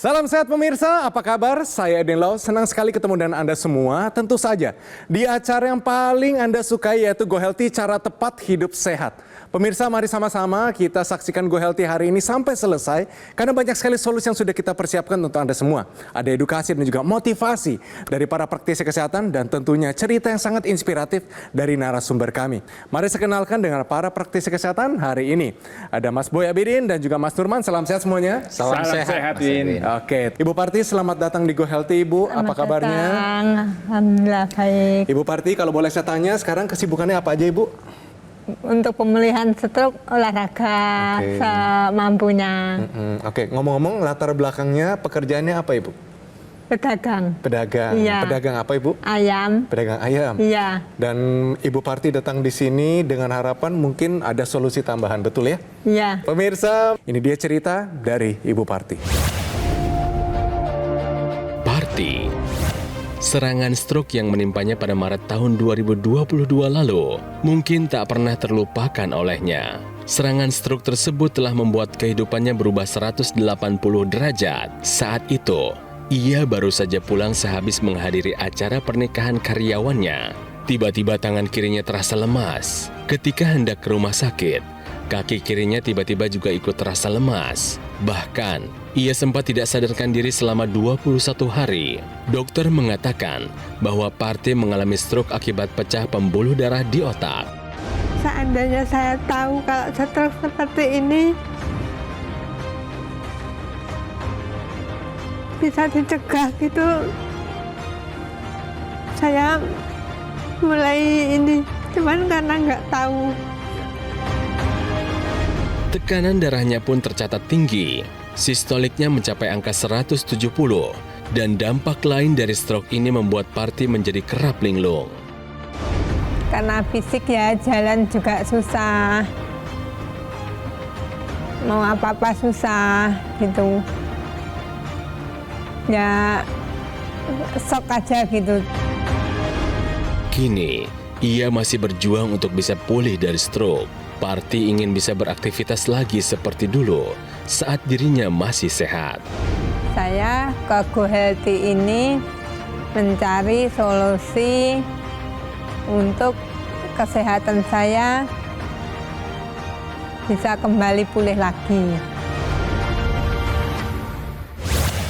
Salam sehat pemirsa, apa kabar? Saya Eden Lau, senang sekali ketemu dengan Anda semua. Tentu saja di acara yang paling Anda sukai yaitu Go Healthy, cara tepat hidup sehat. Pemirsa, mari sama-sama kita saksikan Go Healthy hari ini sampai selesai. Karena banyak sekali solusi yang sudah kita persiapkan untuk Anda semua. Ada edukasi dan juga motivasi dari para praktisi kesehatan dan tentunya cerita yang sangat inspiratif dari narasumber kami. Mari saya kenalkan dengan para praktisi kesehatan hari ini. Ada Mas Boy Abidin dan juga Mas Nurman. Salam sehat semuanya. Salam sehat, Win. Oke, Ibu Parti, selamat datang di Go Healthy, Ibu. Apa kabarnya? Alhamdulillah baik. Ibu Parti, kalau boleh saya tanya, sekarang kesibukannya apa aja, Ibu? Untuk pemulihan stroke, olahraga semampunya. Oke, ngomong-ngomong latar belakangnya pekerjaannya apa, Ibu? Pedagang. Pedagang. Iya. Pedagang apa, Ibu? Ayam. Pedagang ayam. Iya. Dan Ibu Parti datang di sini dengan harapan mungkin ada solusi tambahan, betul ya? Iya. Pemirsa, ini dia cerita dari Ibu Parti. Parti. Serangan stroke yang menimpanya pada Maret tahun 2022 lalu mungkin tak pernah terlupakan olehnya. Serangan stroke tersebut telah membuat kehidupannya berubah 180 derajat. Saat itu, ia baru saja pulang sehabis menghadiri acara pernikahan karyawannya. Tiba-tiba tangan kirinya terasa lemas. Ketika hendak ke rumah sakit, kaki kirinya tiba-tiba juga ikut terasa lemas. Bahkan, ia sempat tidak sadarkan diri selama 21 hari. Dokter mengatakan bahwa Parti mengalami stroke akibat pecah pembuluh darah di otak. Seandainya saya tahu kalau stroke seperti ini bisa dicegah gitu, saya mulai ini, cuman karena nggak tahu. Tekanan darahnya pun tercatat tinggi. Sistoliknya mencapai angka 170 dan dampak lain dari stroke ini membuat Parti menjadi kerap linglung. Karena fisik ya, jalan juga susah. Mau apa-apa susah gitu. Ya, shock aja gitu. Kini, ia masih berjuang untuk bisa pulih dari stroke. Parti ingin bisa beraktivitas lagi seperti dulu saat dirinya masih sehat. Saya ke Go Healthy ini mencari solusi untuk kesehatan saya bisa kembali pulih lagi.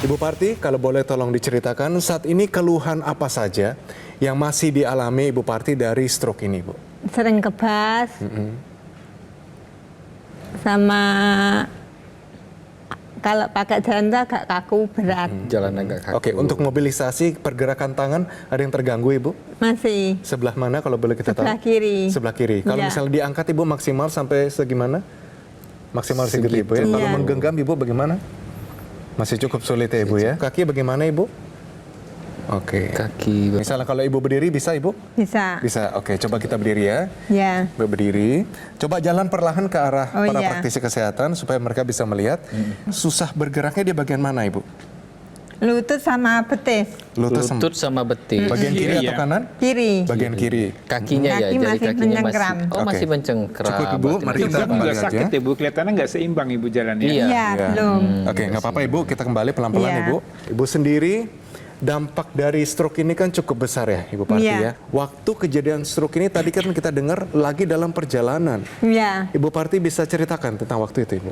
Ibu Parti, kalau boleh tolong diceritakan saat ini keluhan apa saja yang masih dialami Ibu Parti dari stroke ini, Bu? Sering kebas, sama kalau pakai jalan itu agak kaku, berat. Jalan agak kaku. Oke, untuk mobilisasi pergerakan tangan ada yang terganggu, Ibu? Masih. Sebelah mana kalau boleh kita tahu? Sebelah kiri. Sebelah kiri. Kalau Iya. misalnya diangkat, Ibu maksimal sampai segimana? Maksimal segitu, Ibu ya. Iya. Kalau menggenggam, Ibu bagaimana? Masih cukup sulit ya, Ibu ya. Kaki bagaimana, Ibu? Oke. Kaki. Misalnya kalau Ibu berdiri bisa, Ibu? Bisa. Bisa. Oke, coba kita berdiri ya. Ya. Ibu berdiri. Coba jalan perlahan ke arah Oh, para iya. praktisi kesehatan supaya mereka bisa melihat. Susah bergeraknya di bagian mana, Ibu? Lutut sama betis. Lutut sama betis. Bagian kiri atau kanan? Kiri. Bagian kiri. Kakinya ya, Kaki jadi masih kakinya mencengkram. masih. Oh, Oke. masih mencengkram. Cukup, Ibu. Mari kita Itu kembali nggak sakit aja. ya, Bu? Kelihatannya nggak seimbang Ibu jalannya. Iya. Iya, belum. Oke, nggak apa-apa, Ibu. Kita kembali pelan-pelan, Iya. Ibu. Ibu sendiri, dampak dari stroke ini kan cukup besar ya, Ibu Parti ya. Iya. Waktu kejadian stroke ini tadi kan kita dengar lagi dalam perjalanan. Ya. Ibu Parti bisa ceritakan tentang waktu itu, Ibu?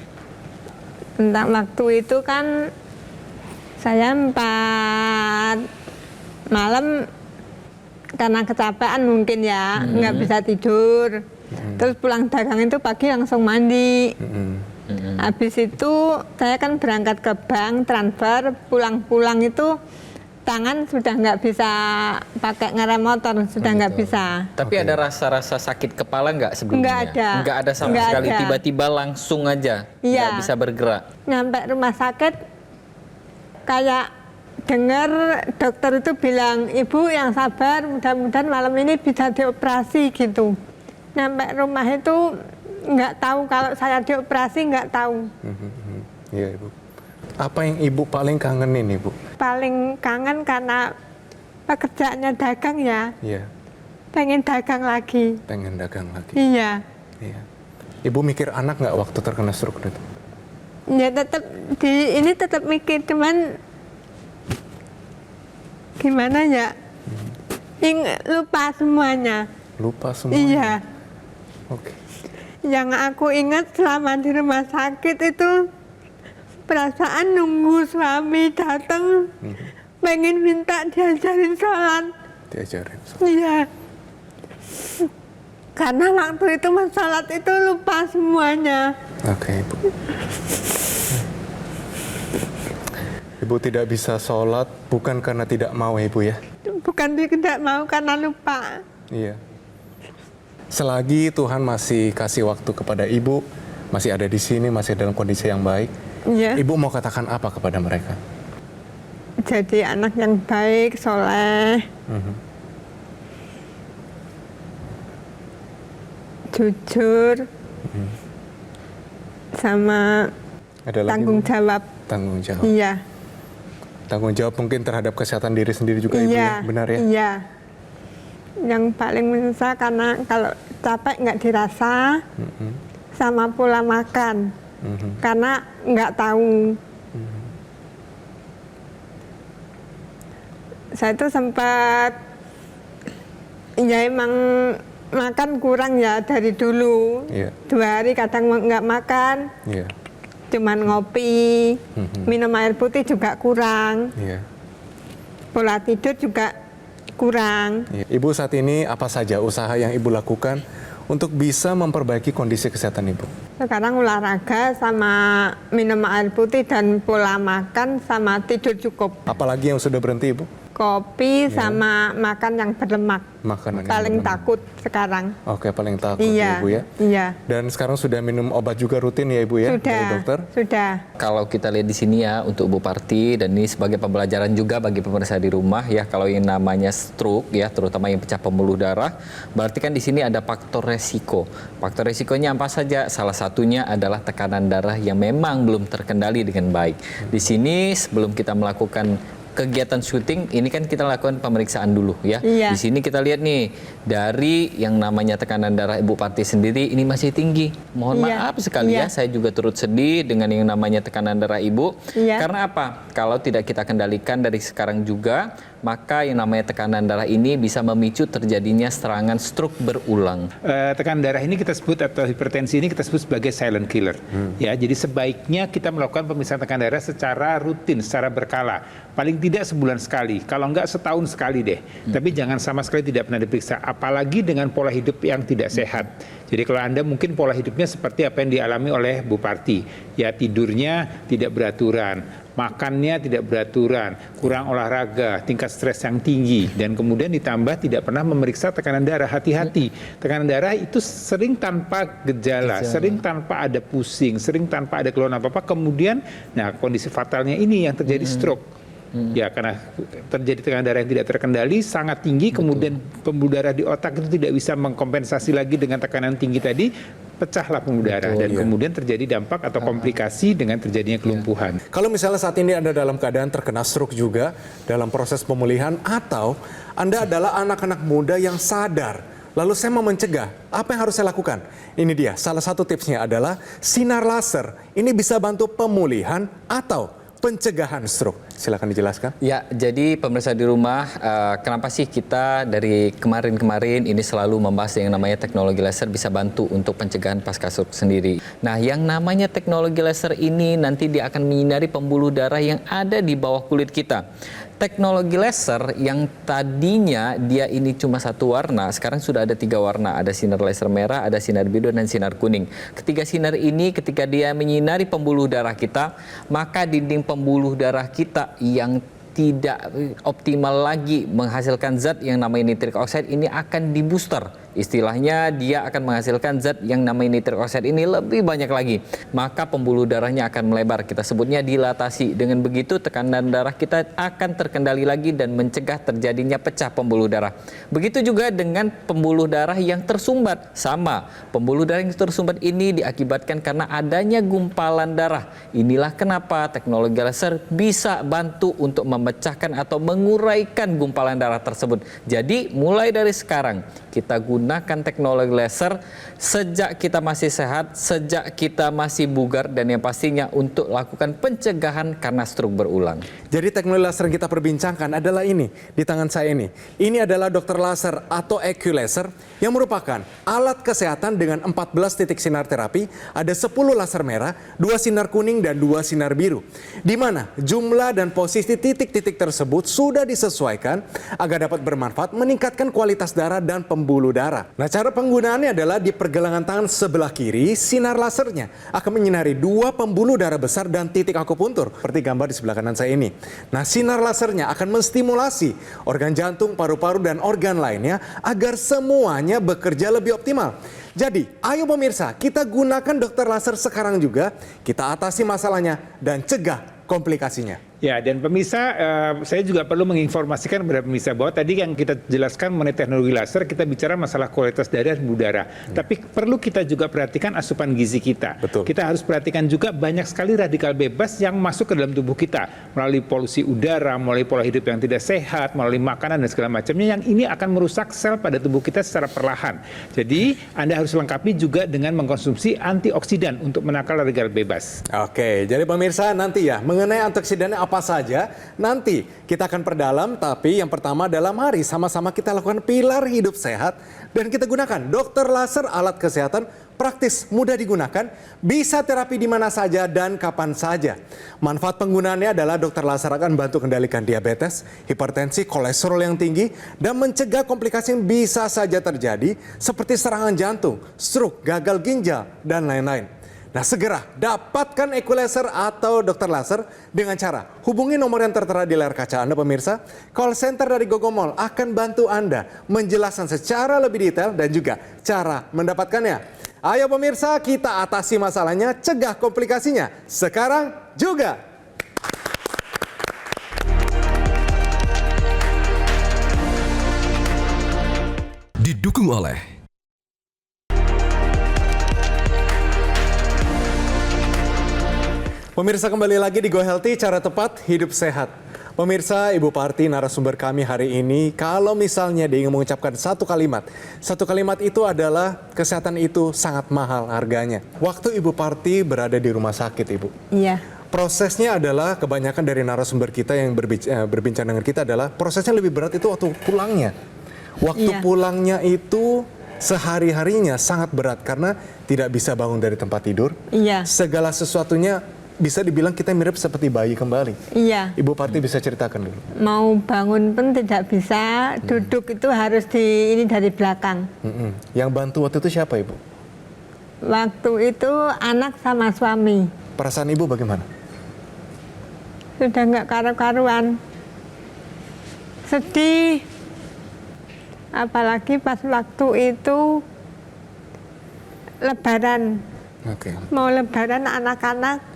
Tentang waktu itu kan saya 4 malam karena kecapean mungkin ya, nggak bisa tidur. Terus pulang dagang itu pagi langsung mandi. Habis itu saya kan berangkat ke bank, transfer, pulang-pulang itu tangan sudah nggak bisa pakai ngerem motor, sudah nggak bisa. Tapi ada rasa-rasa sakit kepala nggak sebelumnya? Nggak ada. Nggak ada sama Nggak sekali. ada. Tiba-tiba langsung aja. Iya. Nggak bisa bergerak. Nyampe rumah sakit kayak dengar dokter itu bilang, ibu yang sabar, mudah-mudahan malam ini bisa dioperasi gitu. Nyampe rumah itu nggak tahu kalau saya dioperasi, nggak tahu. Iya, Ibu. Apa yang Ibu paling kangenin, Ibu? Paling kangen karena pekerjaannya dagang ya, Iya, pengen dagang lagi. pengen dagang lagi. Iya. Iya. Ibu mikir anak nggak waktu terkena stroke itu? Ya tetap ini tetap mikir, cuman gimana ya? Lupa semuanya. Lupa semua. Iya. Oke. Yang aku ingat selama di rumah sakit itu perasaan nunggu suami datang, pengen minta diajarin sholat. Diajarin. Iya. Karena waktu itu mas sholat itu lupa semuanya. Oke, Ibu. Ibu tidak bisa sholat bukan karena tidak mau, Ibu ya? Bukan tidak mau, karena lupa. Iya. Selagi Tuhan masih kasih waktu kepada Ibu, masih ada di sini, masih dalam kondisi yang baik, Iya. Ibu mau katakan apa kepada mereka? Jadi anak yang baik, soleh, jujur, sama Ada lagi, tanggung Bu? jawab. Tanggung jawab. Iya. Tanggung jawab mungkin terhadap kesehatan diri sendiri juga, Ibu Iya. ya? Benar ya? Iya. Yang paling menyesal karena kalau capek nggak dirasa, sama pola makan. Karena nggak tahu. Saya itu sempat, ya emang makan kurang ya dari dulu. Iya. 2 hari kadang nggak makan, Iya. cuman ngopi, minum air putih juga kurang, Iya. pola tidur juga kurang. Iya. Ibu saat ini apa saja usaha yang Ibu lakukan untuk bisa memperbaiki kondisi kesehatan Ibu? Sekarang olahraga sama minum air putih dan pola makan sama tidur cukup. Apalagi yang sudah berhenti, Ibu? Kopi sama makan yang berlemak. Makanan yang Paling berlemak. takut sekarang. Oke, paling takut Iya, ya, Ibu ya? iya. Dan sekarang sudah minum obat juga rutin ya, Ibu ya? Sudah, Dari dokter? sudah. Kalau kita lihat di sini ya untuk Bu Parti, dan ini sebagai pembelajaran juga bagi pemirsa di rumah ya, kalau yang namanya stroke ya, terutama yang pecah pembuluh darah, berarti kan di sini ada faktor resiko. Faktor resikonya apa saja? Salah satunya adalah tekanan darah yang memang belum terkendali dengan baik. Di sini sebelum kita melakukan kegiatan syuting ini kan kita lakukan pemeriksaan dulu ya. Iya. Di sini kita lihat nih dari yang namanya tekanan darah Ibu Parti sendiri ini masih tinggi. Mohon Iya. maaf sekali Iya. ya, saya juga turut sedih dengan yang namanya tekanan darah Ibu. Iya. Karena apa? Kalau tidak kita kendalikan dari sekarang juga, maka yang namanya tekanan darah ini bisa memicu terjadinya serangan stroke berulang. Tekanan darah ini kita sebut, atau hipertensi ini kita sebut sebagai silent killer. Ya, jadi sebaiknya kita melakukan pemeriksaan tekanan darah secara rutin, secara berkala. Paling tidak sebulan sekali, kalau enggak setahun sekali deh. Tapi jangan sama sekali tidak pernah diperiksa, apalagi dengan pola hidup yang tidak sehat. Jadi kalau Anda mungkin pola hidupnya seperti apa yang dialami oleh Bu Parti, ya tidurnya tidak beraturan, makannya tidak beraturan, kurang olahraga, tingkat stres yang tinggi, dan kemudian ditambah tidak pernah memeriksa tekanan darah. Hati-hati, tekanan darah itu sering tanpa gejala, sering tanpa ada pusing, sering tanpa ada keluhan apa-apa, kemudian nah kondisi fatalnya ini yang terjadi stroke. Ya, karena terjadi tekanan darah yang tidak terkendali sangat tinggi, kemudian pembuluh darah di otak itu tidak bisa mengkompensasi lagi dengan tekanan tinggi tadi, pecahlah pembuluh darah, dan kemudian terjadi dampak atau komplikasi dengan terjadinya kelumpuhan. Kalau misalnya saat ini Anda dalam keadaan terkena stroke juga dalam proses pemulihan, atau Anda adalah anak-anak muda yang sadar, lalu saya mau mencegah, apa yang harus saya lakukan? Ini dia, salah satu tipsnya adalah sinar laser. Ini bisa bantu pemulihan atau pencegahan stroke. Silakan dijelaskan. Ya, jadi pemirsa di rumah, kenapa sih kita dari kemarin-kemarin ini selalu membahas yang namanya teknologi laser bisa bantu untuk pencegahan pasca stroke sendiri. Nah, yang namanya teknologi laser ini nanti dia akan menyinari pembuluh darah yang ada di bawah kulit kita. Teknologi laser yang tadinya dia ini cuma satu warna, sekarang sudah ada 3 warna. Ada sinar laser merah, ada sinar biru, dan sinar kuning. Ketiga sinar ini ketika dia menyinari pembuluh darah kita, maka dinding pembuluh darah kita yang tidak optimal lagi menghasilkan zat yang namanya nitric oxide ini akan dibooster. Istilahnya dia akan menghasilkan zat yang namanya nitric oxide ini lebih banyak lagi. Maka pembuluh darahnya akan melebar. Kita sebutnya dilatasi. Dengan begitu tekanan darah kita akan terkendali lagi dan mencegah terjadinya pecah pembuluh darah. Begitu juga dengan pembuluh darah yang tersumbat. Sama, pembuluh darah yang tersumbat ini diakibatkan karena adanya gumpalan darah. Inilah kenapa teknologi laser bisa bantu untuk memecahkan atau menguraikan gumpalan darah tersebut. Jadi mulai dari sekarang kita gunakan menggunakan teknologi laser sejak kita masih sehat, sejak kita masih bugar, dan yang pastinya untuk lakukan pencegahan karena stroke berulang. Jadi teknologi laser yang kita perbincangkan adalah ini, di tangan saya ini. Ini adalah dokter laser atau EQ laser yang merupakan alat kesehatan dengan 14 titik sinar terapi, ada 10 laser merah, 2 sinar kuning, dan 2 sinar biru. Di mana jumlah dan posisi titik-titik tersebut sudah disesuaikan agar dapat bermanfaat meningkatkan kualitas darah dan pembuluh darah. Nah, cara penggunaannya adalah di pergelangan tangan sebelah kiri, sinar lasernya akan menyinari 2 pembuluh darah besar dan titik akupuntur, seperti gambar di sebelah kanan saya ini. Nah, sinar lasernya akan menstimulasi organ jantung, paru-paru, dan organ lainnya agar semuanya bekerja lebih optimal. Jadi, ayo pemirsa, kita gunakan dokter laser sekarang juga, kita atasi masalahnya dan cegah komplikasinya. Ya, dan pemirsa, saya juga perlu menginformasikan kepada pemirsa bahwa tadi yang kita jelaskan mengenai teknologi laser, kita bicara masalah kualitas darah dan udara. Tapi perlu kita juga perhatikan asupan gizi kita. Betul. Kita harus perhatikan juga banyak sekali radikal bebas yang masuk ke dalam tubuh kita melalui polusi udara, melalui pola hidup yang tidak sehat, melalui makanan dan segala macamnya, yang ini akan merusak sel pada tubuh kita secara perlahan. Jadi, Anda harus lengkapi juga dengan mengkonsumsi antioksidan untuk menangkal radikal bebas. Oke, jadi pemirsa nanti ya, mengenai antioksidannya apa saja, nanti kita akan perdalam, tapi yang pertama adalah mari sama-sama kita lakukan pilar hidup sehat dan kita gunakan dokter laser, alat kesehatan praktis, mudah digunakan, bisa terapi di mana saja dan kapan saja. Manfaat penggunaannya adalah dokter laser akan bantu kendalikan diabetes, hipertensi, kolesterol yang tinggi, dan mencegah komplikasi yang bisa saja terjadi seperti serangan jantung, stroke, gagal ginjal, dan lain-lain. Nah, segera dapatkan EQ laser atau dokter laser dengan cara hubungi nomor yang tertera di layar kaca Anda pemirsa. Call center dari Gogomall akan bantu Anda menjelaskan secara lebih detail dan juga cara mendapatkannya. Ayo pemirsa, kita atasi masalahnya, cegah komplikasinya sekarang juga. Didukung oleh Pemirsa, kembali lagi di Go Healthy, cara tepat hidup sehat. Pemirsa, Ibu Parti narasumber kami hari ini, kalau misalnya dia ingin mengucapkan satu kalimat itu adalah kesehatan itu sangat mahal harganya. Waktu Ibu Parti berada di rumah sakit, Ibu. Iya. Prosesnya adalah kebanyakan dari narasumber kita yang berbincang dengan kita adalah prosesnya lebih berat itu waktu pulangnya. Waktu Iya. pulangnya itu sehari-harinya sangat berat karena tidak bisa bangun dari tempat tidur. Iya. Segala sesuatunya bisa dibilang kita mirip seperti bayi kembali. Iya. Ibu Parti bisa ceritakan dulu. Mau bangun pun tidak bisa, duduk itu harus ini dari belakang. Yang bantu waktu itu siapa, Ibu? Waktu itu anak sama suami. Perasaan Ibu bagaimana? Sudah nggak karu-karuan. Sedih. Apalagi pas waktu itu Lebaran. Oke. Mau Lebaran anak-anak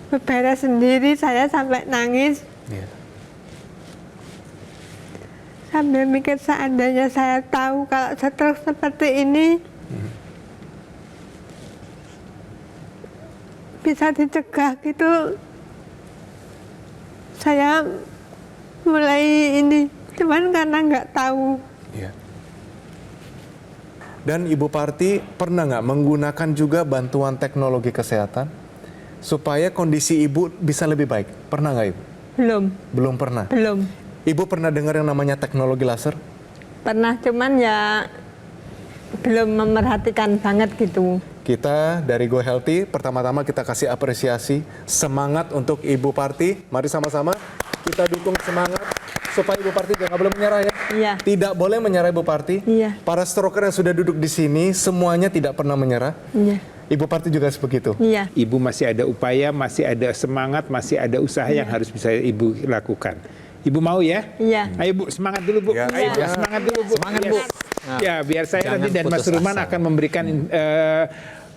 beberes sendiri, saya sampai nangis. Iya. Sambil mikir seandainya saya tahu kalau stroke seperti ini bisa dicegah gitu. Saya mulai ini, cuman karena nggak tahu. Iya. Dan Ibu Parti pernah nggak menggunakan juga bantuan teknologi kesehatan supaya kondisi Ibu bisa lebih baik? Pernah nggak, Ibu? Belum, Belum pernah. belum. Ibu pernah dengar yang namanya teknologi laser? Pernah, cuman ya belum memerhatikan banget gitu. Kita dari Go Healthy, pertama-tama kita kasih apresiasi, semangat untuk Ibu Parti. Mari sama-sama kita dukung semangat supaya Ibu Parti jangan boleh menyerah ya. Iya. Tidak boleh menyerah Ibu Parti. Iya. Para stroker yang sudah duduk di sini, semuanya tidak pernah menyerah. Iya. Ibu Parti juga begitu. Iya. Ibu masih ada upaya, masih ada semangat, masih ada usaha yang harus bisa Ibu lakukan. Ibu mau ya? Iya. Ayo Bu, semangat dulu Bu. Ya. Ayo Bu, semangat dulu Bu. Semangat, Yes. Bu. Ya, biar saya Jangan nanti dan Mas putus Ruman asa. akan memberikan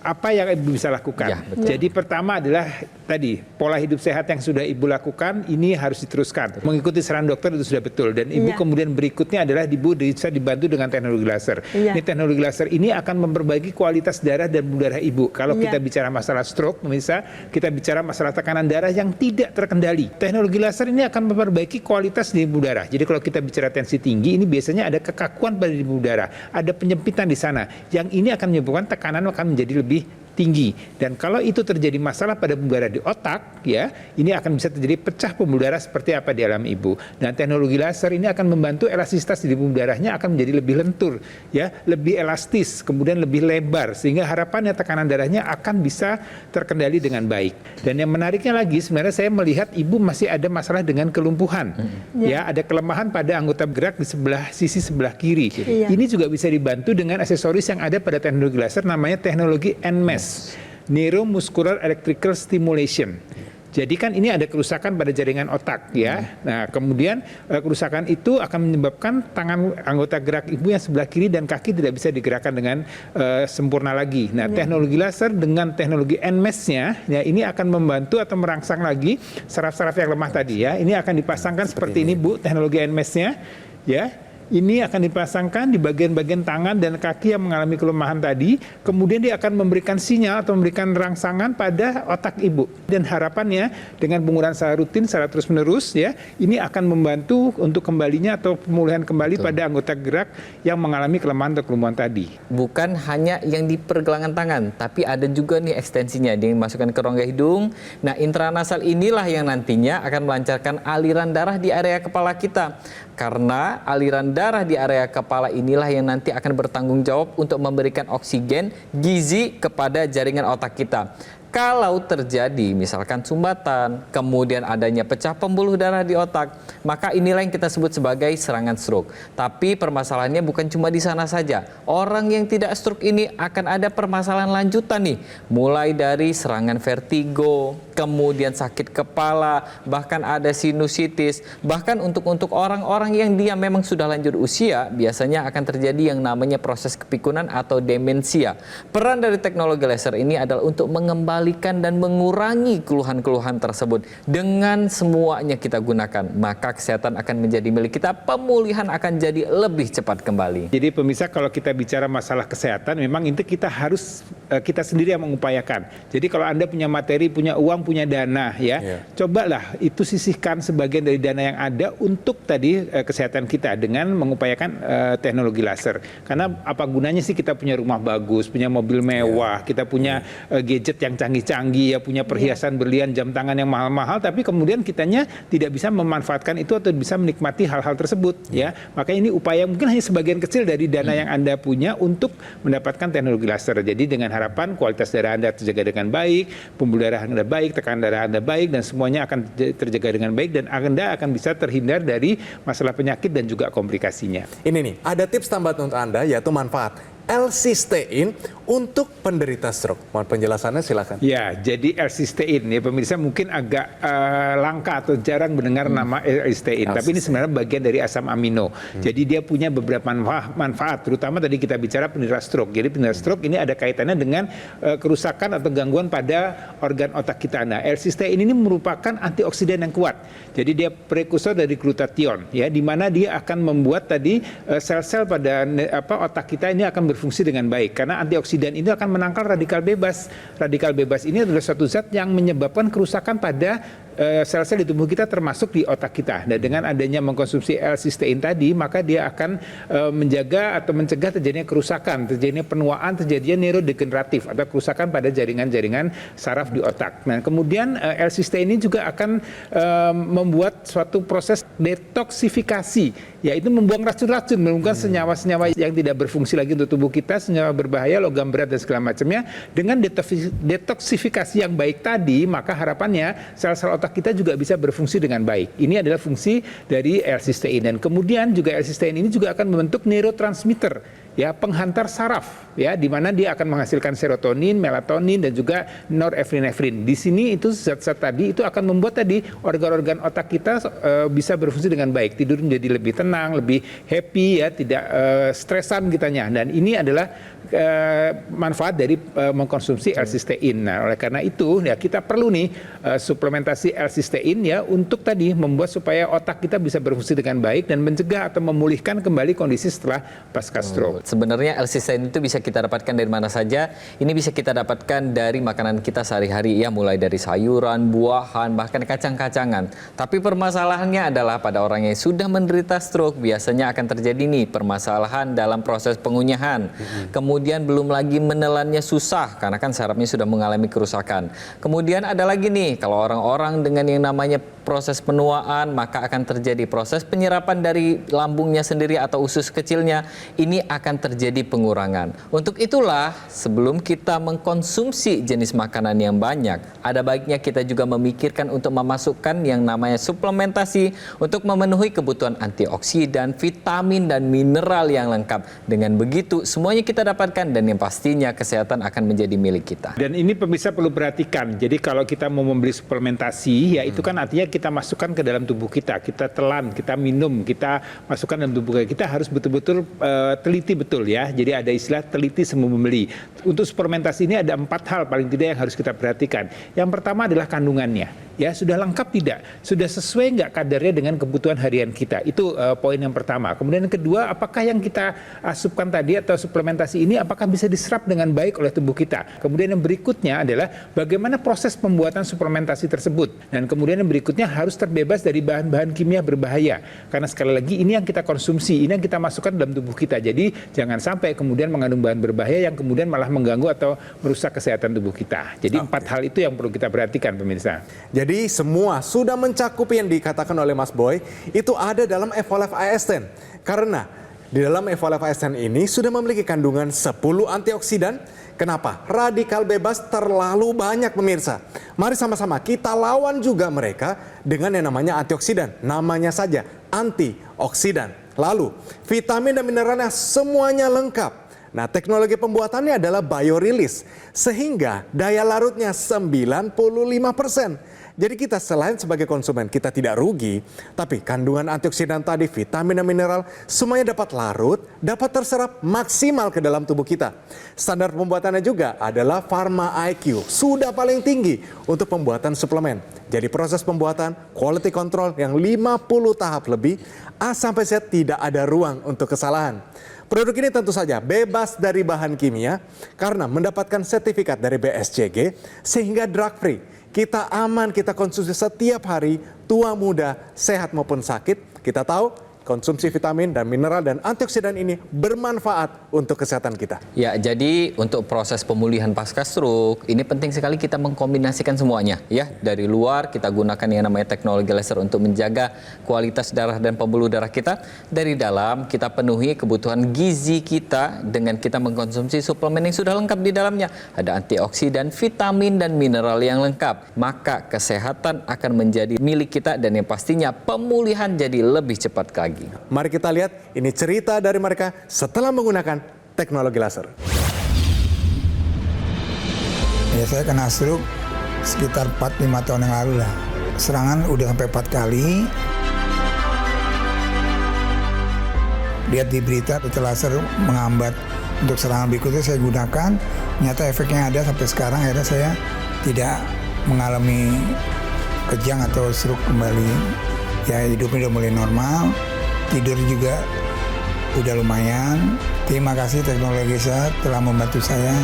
apa yang ibu bisa lakukan? Ya, betul. Jadi pertama adalah tadi pola hidup sehat yang sudah ibu lakukan ini harus diteruskan. Mengikuti saran dokter itu sudah betul. Dan ibu Iya. kemudian berikutnya adalah ibu bisa dibantu dengan teknologi laser. Iya. Ini teknologi laser ini akan memperbaiki kualitas darah dan pembuluh darah ibu. Kalau Iya. kita bicara masalah stroke, pemirsa, kita bicara masalah tekanan darah yang tidak terkendali. Teknologi laser ini akan memperbaiki kualitas di pembuluh darah. Jadi kalau kita bicara tensi tinggi, ini biasanya ada kekakuan pada pembuluh darah, ada penyempitan di sana. Yang ini akan menyebabkan tekanan akan menjadi lebih tinggi. Dan kalau itu terjadi masalah pada pembuluh darah di otak, ya, ini akan bisa terjadi pecah pembuluh darah seperti apa di alami ibu. Dan teknologi laser ini akan membantu elastisitas di pembuluh darahnya akan menjadi lebih lentur, ya, lebih elastis, kemudian lebih lebar, sehingga harapannya tekanan darahnya akan bisa terkendali dengan baik. Dan yang menariknya lagi, sebenarnya saya melihat ibu masih ada masalah dengan kelumpuhan, ya, ada kelemahan pada anggota gerak di sisi sebelah kiri. Iya. Ini juga bisa dibantu dengan aksesoris yang ada pada teknologi laser, namanya teknologi NMES, Neuromuscular Electrical Stimulation. Jadi kan ini ada kerusakan pada jaringan otak, ya. Nah, kemudian kerusakan itu akan menyebabkan tangan anggota gerak ibu yang sebelah kiri dan kaki tidak bisa digerakkan dengan sempurna lagi. Nah, teknologi laser dengan teknologi NMES-nya, ya, ini akan membantu atau merangsang lagi saraf-saraf yang lemah tadi, ya. Ini akan dipasangkan seperti ini, Bu, teknologi NMES-nya, ya. Ini akan dipasangkan di bagian-bagian tangan dan kaki yang mengalami kelemahan tadi. Kemudian dia akan memberikan sinyal atau memberikan rangsangan pada otak ibu. Dan harapannya dengan penggunaan secara rutin, secara terus-menerus, ya, ini akan membantu untuk kembalinya atau pemulihan kembali pada anggota gerak yang mengalami kelemahan atau kelumpuhan tadi. Bukan hanya yang di pergelangan tangan, tapi ada juga nih ekstensinya yang dimasukkan ke rongga hidung. Nah, intranasal inilah yang nantinya akan melancarkan aliran darah di area kepala kita. Karena aliran darah di area kepala inilah yang nanti akan bertanggung jawab untuk memberikan oksigen, gizi kepada jaringan otak kita. Kalau terjadi misalkan sumbatan, kemudian adanya pecah pembuluh darah di otak, maka inilah yang kita sebut sebagai serangan stroke. Tapi permasalahannya bukan cuma di sana saja. Orang yang tidak stroke ini akan ada permasalahan lanjutan nih. Mulai dari serangan vertigo, kemudian sakit kepala, bahkan ada sinusitis. Bahkan untuk orang-orang yang dia memang sudah lanjut usia, biasanya akan terjadi yang namanya proses kepikunan atau demensia. Peran dari teknologi laser ini adalah untuk mengembalikan dan mengurangi keluhan-keluhan tersebut. Dengan semuanya kita gunakan, maka kesehatan akan menjadi milik kita, pemulihan akan jadi lebih cepat kembali. Jadi pemirsa, kalau kita bicara masalah kesehatan, memang itu kita harus kita sendiri yang mengupayakan. Jadi kalau Anda punya materi, punya uang, punya dana, ya, cobalah itu sisihkan sebagian dari dana yang ada untuk tadi kesehatan kita dengan mengupayakan teknologi laser. Karena apa gunanya sih kita punya rumah bagus, punya mobil mewah, kita punya gadget yang canggih-canggih, ya, punya perhiasan berlian, jam tangan yang mahal-mahal, tapi kemudian kitanya tidak bisa memanfaatkan itu atau bisa menikmati hal-hal tersebut, ya. Makanya ini upaya mungkin hanya sebagian kecil dari dana yang Anda punya untuk mendapatkan teknologi laser. Jadi dengan harapan kualitas darah Anda terjaga dengan baik, pembuluh darah Anda baik, tekanan darah Anda baik, dan semuanya akan terjaga dengan baik, dan Anda akan bisa terhindar dari masalah penyakit dan juga komplikasinya. Ini nih, ada tips tambahan untuk Anda, yaitu manfaat L-cysteine untuk penderita stroke. Mohon penjelasannya, silakan. Ya, jadi L-cysteine, ya pemirsa mungkin agak langka atau jarang mendengar nama L-cysteine, tapi ini sebenarnya bagian dari asam amino. Jadi dia punya beberapa manfaat, terutama tadi kita bicara penderita stroke. Jadi penderita stroke ini ada kaitannya dengan kerusakan atau gangguan pada organ otak kita. Nah, L-cysteine ini merupakan antioksidan yang kuat. Jadi dia prekursor dari glutathione, ya, di mana dia akan membuat tadi sel-sel pada otak kita ini akan berfungsi dengan baik, karena antioksidan ini akan menangkal radikal bebas. Radikal bebas ini adalah suatu zat yang menyebabkan kerusakan pada sel-sel di tubuh kita, termasuk di otak kita. Dan dengan adanya mengkonsumsi L-cysteine tadi, maka dia akan menjaga atau mencegah terjadinya kerusakan, terjadinya penuaan, terjadinya neurodegeneratif atau kerusakan pada jaringan-jaringan saraf di otak. Nah, kemudian L-cysteine ini juga akan membuat suatu proses detoksifikasi, yaitu membuang racun-racun, membuang senyawa-senyawa yang tidak berfungsi lagi untuk tubuh kita, senyawa berbahaya, logam berat dan segala macamnya. Dengan detoksifikasi yang baik tadi, maka harapannya sel-sel otak kita juga bisa berfungsi dengan baik. Ini adalah fungsi dari L-cysteine. Dan kemudian juga L-cysteine ini juga akan membentuk neurotransmitter, ya penghantar saraf, ya di mana dia akan menghasilkan serotonin, melatonin dan juga norepinefrin. Di sini itu zat-zat tadi itu akan membuat tadi organ-organ otak kita bisa berfungsi dengan baik, tidur menjadi lebih tenang, lebih happy, ya tidak stresan kitanya. Dan ini adalah manfaat dari mengkonsumsi L-cysteine. Nah, oleh karena itu ya kita perlu nih suplementasi L-cysteine ya untuk tadi membuat supaya otak kita bisa berfungsi dengan baik dan mencegah atau memulihkan kembali kondisi setelah pasca stroke. Sebenarnya L-cysteine itu bisa kita dapatkan dari mana saja. Ini bisa kita dapatkan dari makanan kita sehari-hari, ya mulai dari sayuran, buahan, bahkan kacang-kacangan. Tapi permasalahannya adalah pada orang yang sudah menderita stroke biasanya akan terjadi nih permasalahan dalam proses pengunyahan. Kemudian belum lagi menelannya susah karena kan sarafnya sudah mengalami kerusakan. Kemudian ada lagi nih, kalau orang-orang dengan yang namanya proses penuaan, maka akan terjadi proses penyerapan dari lambungnya sendiri atau usus kecilnya. Ini akan terjadi pengurangan. Untuk itulah, sebelum kita mengkonsumsi jenis makanan yang banyak, ada baiknya kita juga memikirkan untuk memasukkan yang namanya suplementasi untuk memenuhi kebutuhan antioksidan, vitamin, dan mineral yang lengkap. Dengan begitu, semuanya kita dapatkan dan yang pastinya kesehatan akan menjadi milik kita. Dan ini pemirsa perlu perhatikan. Jadi kalau kita mau membeli suplementasi, ya itu kan artinya kita masukkan ke dalam tubuh kita. Kita telan, kita minum, kita masukkan dalam tubuh kita. Kita harus betul-betul teliti betul ya. Jadi ada istilah teliti sebelum membeli. Untuk suplementasi ini ada 4 hal paling tidak yang harus kita perhatikan. Yang pertama adalah kandungannya. Ya, sudah lengkap tidak? Sudah sesuai nggak kadarnya dengan kebutuhan harian kita? Itu poin yang pertama. Kemudian yang kedua, apakah yang kita asupkan tadi atau suplementasi ini apakah bisa diserap dengan baik oleh tubuh kita? Kemudian yang berikutnya adalah bagaimana proses pembuatan suplementasi tersebut. Dan kemudian yang berikutnya harus terbebas dari bahan-bahan kimia berbahaya. Karena sekali lagi ini yang kita konsumsi, ini yang kita masukkan dalam tubuh kita. Jadi jangan sampai kemudian mengandung bahan berbahaya yang kemudian malah mengganggu atau merusak kesehatan tubuh kita. Jadi 4 hal itu yang perlu kita perhatikan pemirsa. Jadi semua sudah mencakupi yang dikatakan oleh Mas Boy, itu ada dalam Evolve AS10. Karena di dalam Evolve AS10 ini sudah memiliki kandungan 10 antioksidan. Kenapa? Radikal bebas terlalu banyak pemirsa. Mari sama-sama kita lawan juga mereka dengan yang namanya antioksidan. Namanya saja antioksidan. Lalu vitamin dan mineralnya semuanya lengkap. Nah, teknologi pembuatannya adalah biorelease, sehingga daya larutnya 95%. Jadi kita selain sebagai konsumen kita tidak rugi, tapi kandungan antioksidan tadi, vitamin dan mineral, semuanya dapat larut, dapat terserap maksimal ke dalam tubuh kita. Standar pembuatannya juga adalah Pharma IQ, sudah paling tinggi untuk pembuatan suplemen. Jadi proses pembuatan, quality control yang 50 tahap lebih, A sampai Z tidak ada ruang untuk kesalahan. Produk ini tentu saja bebas dari bahan kimia karena mendapatkan sertifikat dari BSCG sehingga drug free. Kita aman, kita konsumsi setiap hari, tua muda, sehat maupun sakit. Kita tahu konsumsi vitamin dan mineral dan antioksidan ini bermanfaat untuk kesehatan kita. Ya, jadi untuk proses pemulihan pasca stroke ini penting sekali kita mengkombinasikan semuanya ya. Dari luar kita gunakan yang namanya teknologi laser untuk menjaga kualitas darah dan pembuluh darah kita. Dari dalam kita penuhi kebutuhan gizi kita dengan kita mengkonsumsi suplemen yang sudah lengkap di dalamnya. Ada antioksidan, vitamin dan mineral yang lengkap. Maka kesehatan akan menjadi milik kita dan yang pastinya pemulihan jadi lebih cepat lagi. Mari kita lihat ini cerita dari mereka setelah menggunakan teknologi laser. Ya, saya kena stroke sekitar 4-5 tahun yang lalu lah. Serangan udah sampai 4 kali. Lihat di berita PT laser menghambat untuk serangan berikutnya saya gunakan. Ternyata efeknya ada sampai sekarang, akhirnya saya tidak mengalami kejang atau stroke kembali. Ya, hidupnya udah mulai normal. Tidur juga udah lumayan. Terima kasih teknologi laser telah membantu saya.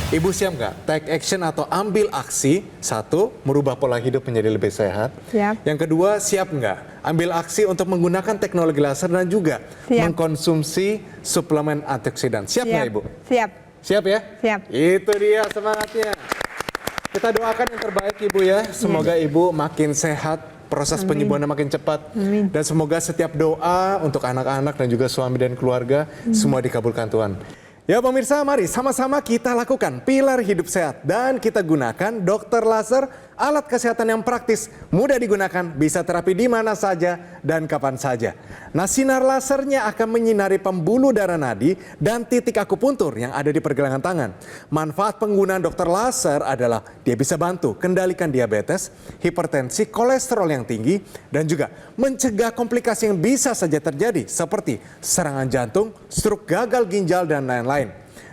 Ibu siap nggak take action atau ambil aksi? 1, merubah pola hidup menjadi lebih sehat. Siap. Yang kedua, siap nggak ambil aksi untuk menggunakan teknologi laser dan juga mengkonsumsi suplemen antioksidan? Siap nggak Ibu? Siap. Siap ya? Siap. Itu dia semangatnya. Kita doakan yang terbaik Ibu ya. Semoga Ibu makin sehat, proses penyembuhannya makin cepat. Amin. Dan semoga setiap doa untuk anak-anak dan juga suami dan keluarga semua dikabulkan Tuhan. Ya pemirsa, mari sama-sama kita lakukan pilar hidup sehat dan kita gunakan dokter laser, alat kesehatan yang praktis, mudah digunakan, bisa terapi di mana saja dan kapan saja. Nah, sinar lasernya akan menyinari pembuluh darah nadi dan titik akupuntur yang ada di pergelangan tangan. Manfaat penggunaan dokter laser adalah dia bisa bantu kendalikan diabetes, hipertensi, kolesterol yang tinggi, dan juga mencegah komplikasi yang bisa saja terjadi seperti serangan jantung, stroke, gagal ginjal, dan lain-lain.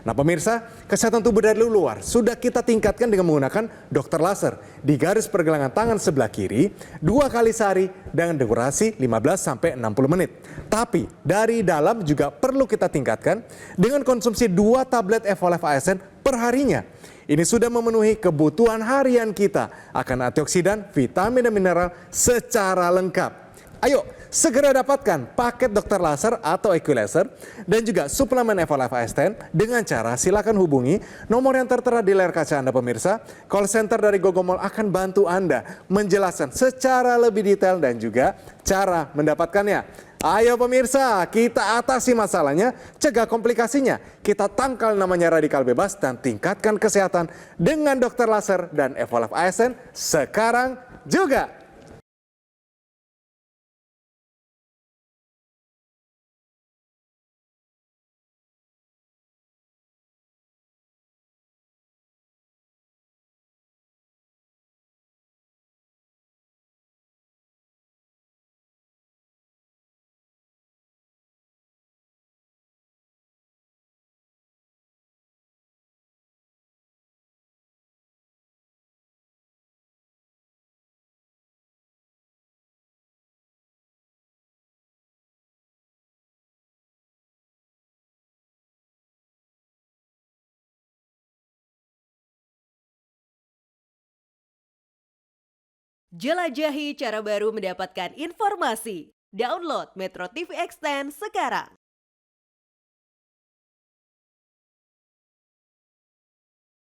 Nah pemirsa, kesehatan tubuh dari luar sudah kita tingkatkan dengan menggunakan dokter laser di garis pergelangan tangan sebelah kiri 2 kali sehari dengan durasi 15-60 menit. Tapi dari dalam juga perlu kita tingkatkan dengan konsumsi 2 tablet Evolve ASN per harinya. Ini sudah memenuhi kebutuhan harian kita akan antioksidan, vitamin, dan mineral secara lengkap. Ayo, segera dapatkan paket dokter laser atau Equilaser dan juga suplemen Evolve ASN dengan cara silakan hubungi nomor yang tertera di layar kaca Anda pemirsa. Call center dari Gogomol akan bantu Anda menjelaskan secara lebih detail dan juga cara mendapatkannya. Ayo pemirsa, kita atasi masalahnya, cegah komplikasinya. Kita tangkal namanya radikal bebas dan tingkatkan kesehatan dengan dokter laser dan Evolve ASN sekarang juga. Jelajahi cara baru mendapatkan informasi. Download Metro TV Extend sekarang.